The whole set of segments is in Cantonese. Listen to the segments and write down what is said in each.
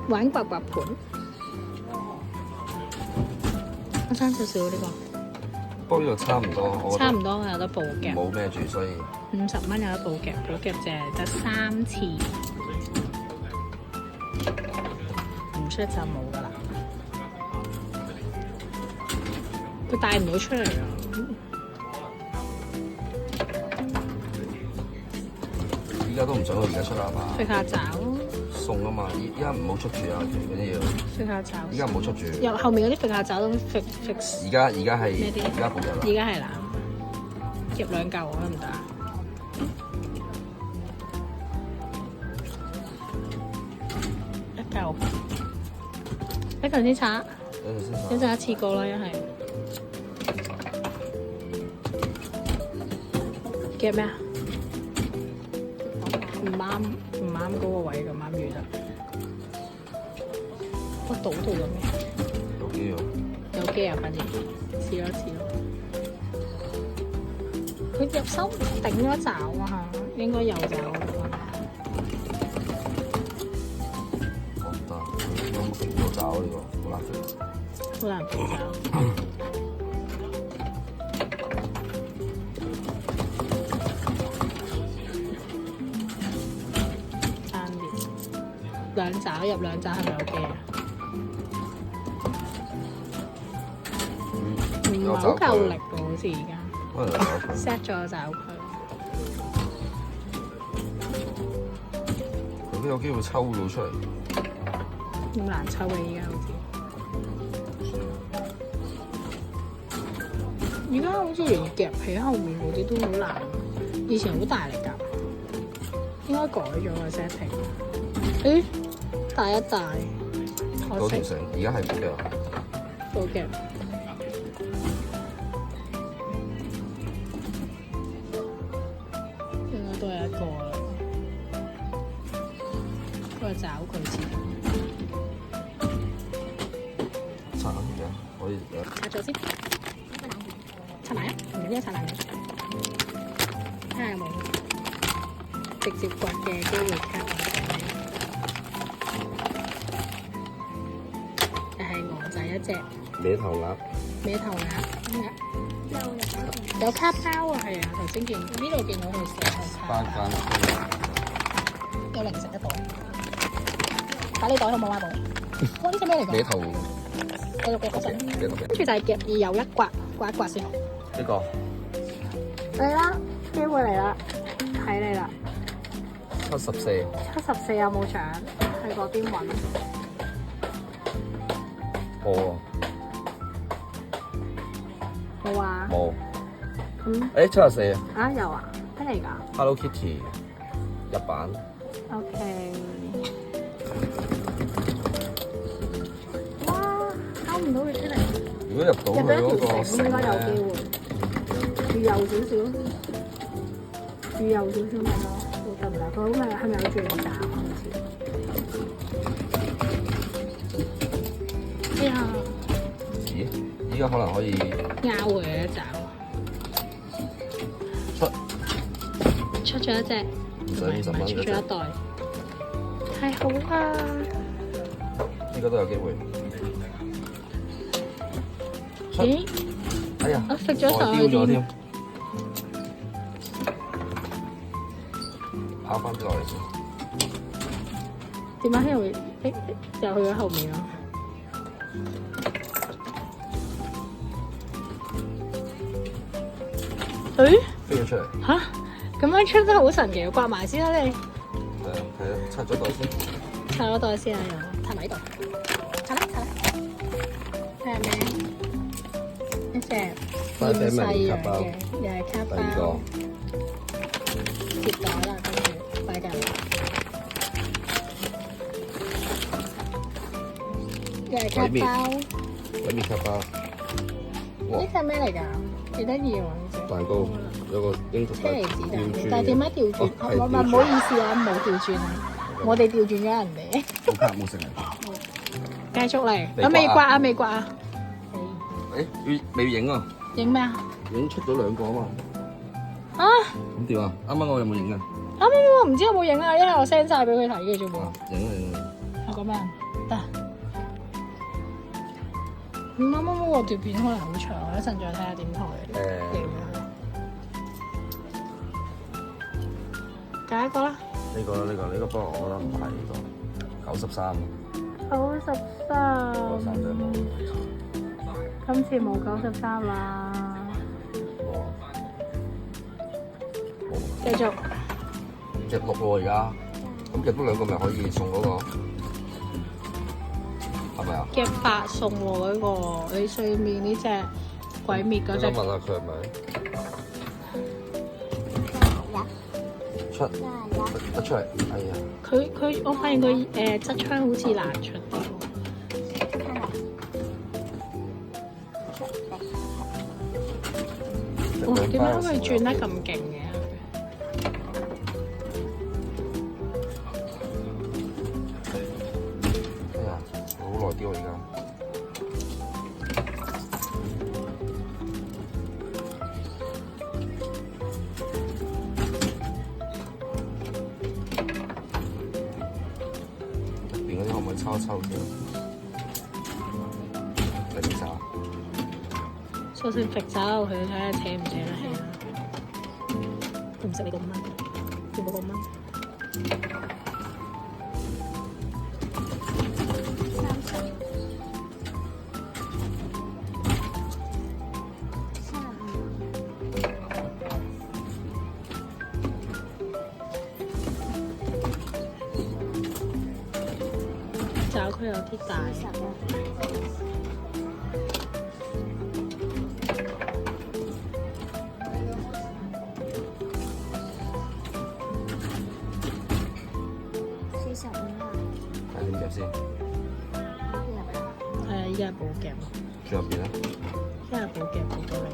玩刮刮盤。我爭少少呢個。不過呢個差唔多，我覺得差唔多有得報夾。冇咩住，所以50蚊有得報夾，報夾就係得3次，唔出就冇㗎啦。佢帶唔到出嚟啊！依家都唔想佢而家出啦嘛。食下爪，送啊嘛，依家唔好出住啊，嗰啲嘢。食下爪。依家唔好出住。有後面嗰啲食下爪都食。而家係咩啲？而家冇有啦。而家係啦，夾2嚿得唔得啊？1嚿先拆，一陣一次過啦，一係夾咩啊？唔啱嗰個位咁啱魚得。我倒到咗咩？有機喎。有機啊，反正試咯。佢入手頂咗爪啊，應該有爪。我唔得，有冇食到爪呢個？好難食。好難食爪。爭啲，2爪入2爪係咪 OK 啊？唔係好夠力喎，好似而家。set 咗爪佢。佢都有機會抽到出嚟。咁難抽嘅依家好似。而家好似連夾喺後面嗰啲都好難，以前好大力㗎，應該改咗個 setting。誒，大一大，可惜。而家係冇嘅。冇夾。應該都係一個啦，不過找佢先。拆嘅可以。拆咗先。拆埋啊！唔緊要，拆埋你。睇下有冇直接刮嘅機會卡。又係鵝仔一隻。歪頭鴨。歪頭鴨。有卡包啊，係啊！頭先見呢度見到佢寫有卡包。有零食一袋。打呢袋好冇啊，寶？哇！呢隻咩嚟㗎？歪頭。繼續夾嗰陣。跟住就係夾2又1刮一刮先。呢個。嚟啦，機會嚟啦，睇你啦。74。74有冇獎？去嗰邊揾。冇。冇啊？冇。咁74啊。啊有啊？咩嚟㗎 ？Hello Kitty 日版。OK。哇！考唔到佢出嚟。如果入到佢嗰個繩應該有機會。魚油少少咪咯，得唔得？佢好咪係咪有轉爪好似？哎呀！咦？依家可能可以拗佢一爪。出咗一隻，唔使20蚊，出咗一袋，太好啦！呢個都有機會。咦？哎呀！我食咗上去添。跑翻啲落嚟先。點解又去咗後面啊？飛咗出嚟。嚇！咁樣出真係好神奇，刮埋先啦你。係啊，拆咗袋先。拆咗袋先啊，又拆埋呢度。拆啦。睇下咩？一隻芫茜樣嘅，又係卡包。第2個。接袋啦，跟住擺緊。又係卡包。鬼滅卡包。呢隻咩嚟㗎？幾得意喎！呢隻蛋糕有個櫻桃。車厘子蛋糕，但係點解調轉？唔好意思啊，冇調轉啊，我哋調轉咗人哋。冇卡冇食嚟。繼續嚟，我未刮啊，未刮啊。未影啊？影咩啊？影出咗2個啊嘛。啊？咁點啊？啱啱我有冇影啊？啱啱我唔知有冇影啊，因為我 send 晒俾佢睇嘅啫喎。影啊！我講咩啊？得。啱啱嗰條片可能好長，我一陣再睇下點ถ่影啊。揀一個啦。呢個，不過我覺得唔係呢個93。93。93隻冇。今次冇93啦。繼續。夾6喎而家，咁夾多2個咪可以送嗰個，係咪啊？夾8送喎嗰個，你上面呢隻鬼滅嗰隻。我想問下佢係咪得出嚟？係啊。佢，我發現佢側窗好似難出啲喎。哇！點解佢轉得咁勁嘅？好耐啲喎而家。入邊嗰啲可唔可以抽一抽先？肥渣。索性揈走佢，睇下扯唔扯得起啦。都唔識你個蚊，見到個蚊。爪佢有啲大。睇點夾先？依家係冇夾。最入邊咧？依家係冇夾好多你。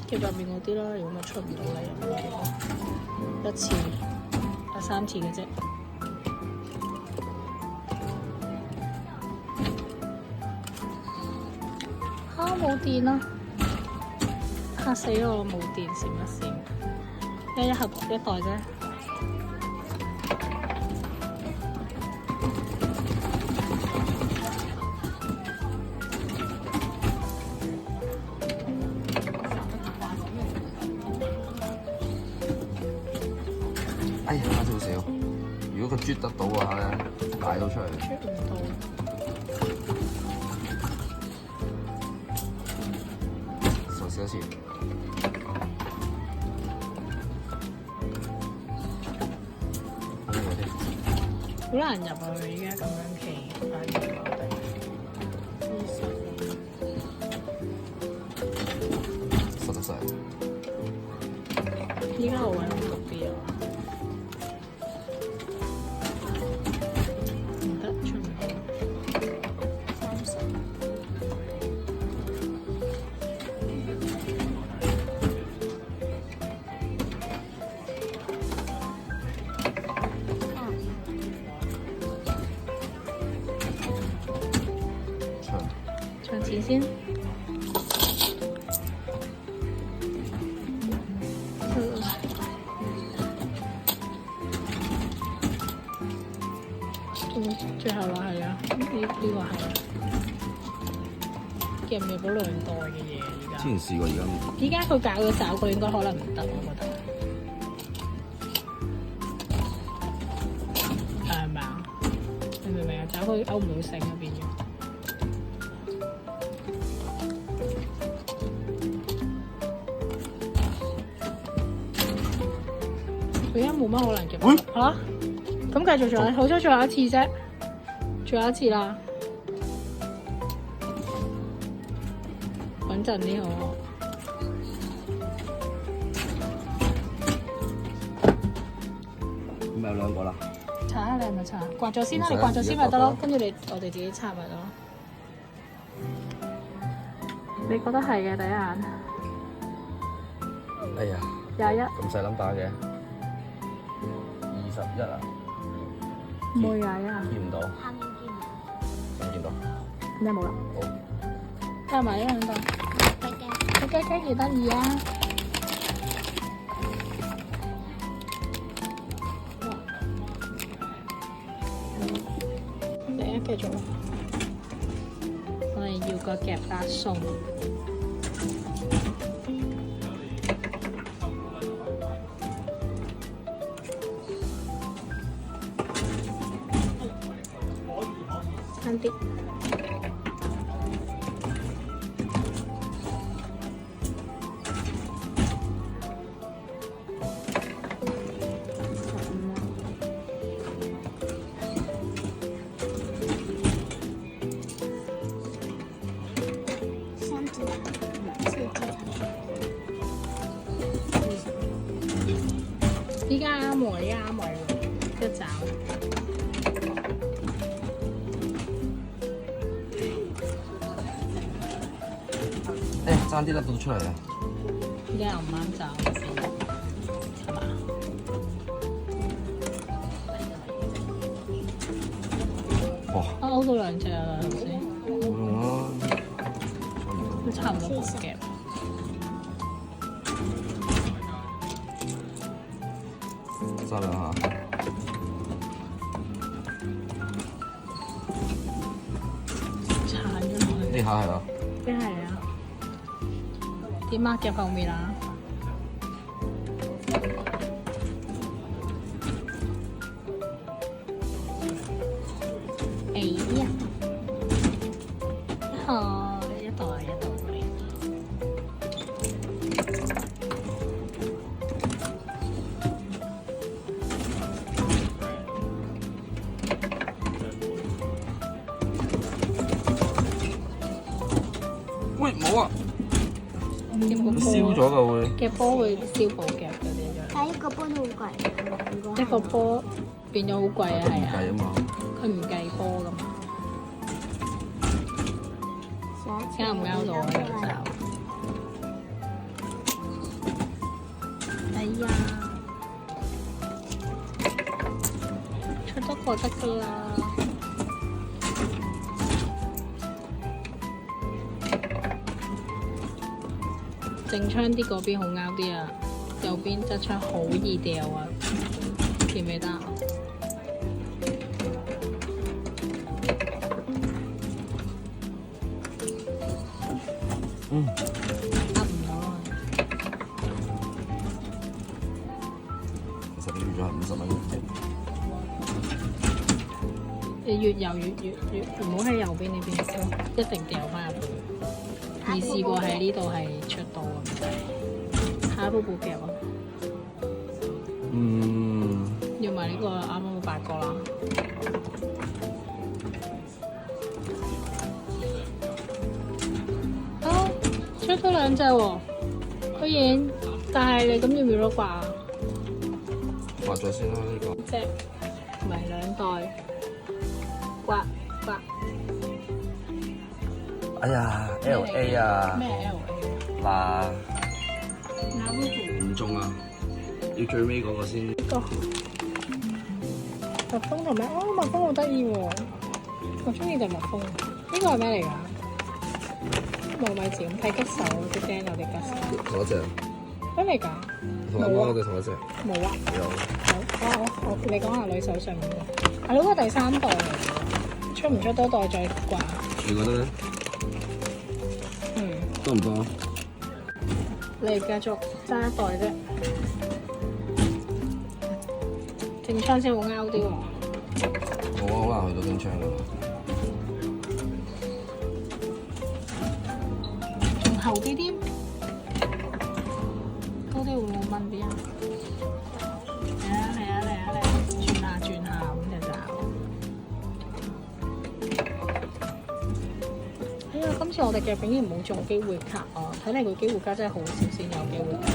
夾入面嗰啲啦，如果咪出唔到嚟入面嘅，一次有3次嘅啫。冇電啦！嚇死我，冇電閃一閃，一盒1袋啫。哎呀，差少少。如果佢啜得到嘅話咧，帶到出嚟。啜唔到。試一次。好難入啊！佢依家咁樣企，反而實得晒。依家我揾唔到啲啊！唔得，出唔到。唱詞先。最後話係啊，呢個係夾唔夾到2袋嘅嘢而家？之前試過，而家依家佢搞嘅找佢應該可能唔得，我覺得。係咪啊？你明唔明啊？找佢勾唔到繩啊，變咗。佢而家冇乜可能夾嚇，咁繼續做，好彩仲有一次啫，仲有一次啦，穩陣啲好。咁咪有2個啦。搽下你係咪搽？刮咗先啦，你刮咗先咪得咯，跟住我哋自己擦咪得咯。你覺得係嘅第一眼？哎呀21。咁細number嘅21啊？冇21啊？見唔到。下面見唔到。見唔見到？咩冇啦？好。加埋1、2袋。雞幾得意啊！繼續。我哋要個夾辣餸。慳啲。依家啱喎，依家啱位喎，一爪。誒，爭啲甩到出嚟啊！依家又唔啱爪，係嘛？哇！勾到兩隻啦，頭先。冇用啦，都差唔多冇夾。揸兩下。鏟咗落去。呢下係啊。邊係啊？點啊？夾後面啊？哎呀！好，一道啊，一道嚟。喂，冇啊！燒咗㗎會。夾波會燒保夾嗰啲啫。但係一個波都好貴。一個波變咗好貴啊，係啊。計啊嘛。佢唔計波噶嘛。啱唔啱到啊？呢個爪。哎呀！出多個得㗎啦。正槍啲嗰邊好啱啲啊，右邊側槍好易掉啊，記唔記得啊？得唔到啊！其實你預咗係50蚊嘅。你越游越唔好喺右邊呢邊燒，一定掉翻入去。未試過喺呢度係出到咁滯，下一步夾啊！要埋呢個啱啱好8個啦。啊，出咗2隻喎，居然！但係你咁要唔要碌掛？掛咗先啦呢個。隻唔係2袋，掛。哎呀 ，LA 啊！咩 LA 嗱，啱唔中啊！要最尾嗰個先。呢個蜜蜂同咩？哦，蜜蜂好得意喎！我中意隻蜜蜂。呢個係咩嚟㗎？糯米糍咁睇吉手，啲釘有啲吉手。同一隻。咩嚟㗎？同阿媽嗰隻同一隻。冇啊。有。好，你講下女手上面嘅。係嗰個第3代嚟嘅，出唔出多代再掛？你覺得咧？多唔多？你繼續揸一袋啫，正槍先好拗啲喎。冇啊，好難去到正槍㗎。仲後啲啲，高啲會唔會掹啲啊？嚟啊！轉下咁就爪。哎呀，今次我哋嘅竟然冇中機會卡啊！睇嚟佢機會卡真係好少先有機會卡。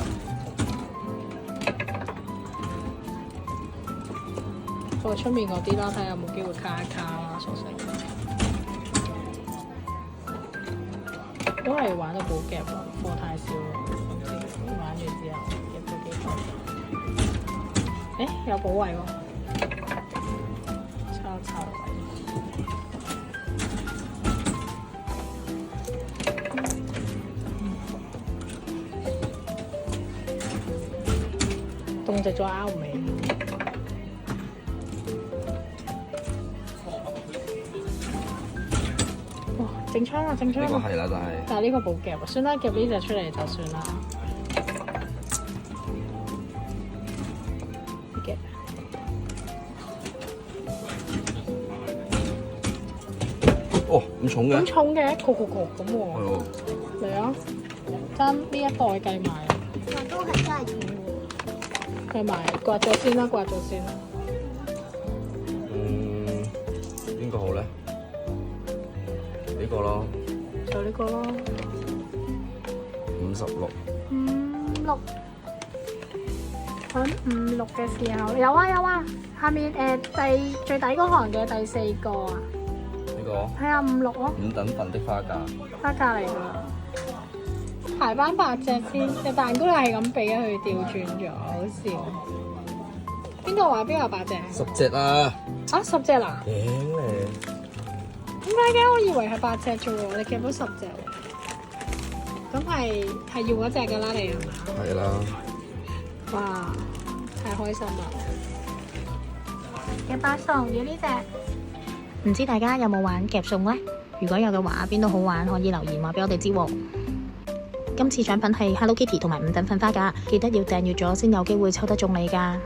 再出面嗰啲啦，睇下有冇機會卡一卡啦，索性。都係玩到好夾喎，貨太少啦。玩完之後夾咗幾多？誒，有補位喎，抄位。凍直咗拗尾。整槍啊，整槍呢個啊！係啦，但係呢個冇夾啊，算啦，夾呢隻出嚟就算啦。夾哦，咁重嘅。咁重嘅，焗咁喎。係喎。嚟啊！爭呢一袋計埋，我都係真係重喎。計埋刮咗先啦，刮咗先。邊個好咧？呢個咯。就呢個咯。 56。 56。揾56嘅時候，有啊，下面最底嗰行嘅第4個啊。呢個。係啊，56咯。 5等份的花架。花架嚟㗎。排翻8隻先，隻蛋糕係咁俾佢調轉咗，好笑。邊度話邊有8隻？10隻啊！10隻啦？頂你！點解嘅？我以為係8隻啫喎，你夾到10隻喎。咁係要嗰隻㗎啦，你係嘛？係啦。哇！太開心啦！夾8餸要呢隻。唔知大家有冇玩夾餸呢？如果有嘅話，邊度好玩可以留言話俾我哋知喎。今次獎品係 Hello Kitty 同埋5等份花架，記得要訂閱咗先有機會抽得中你㗎。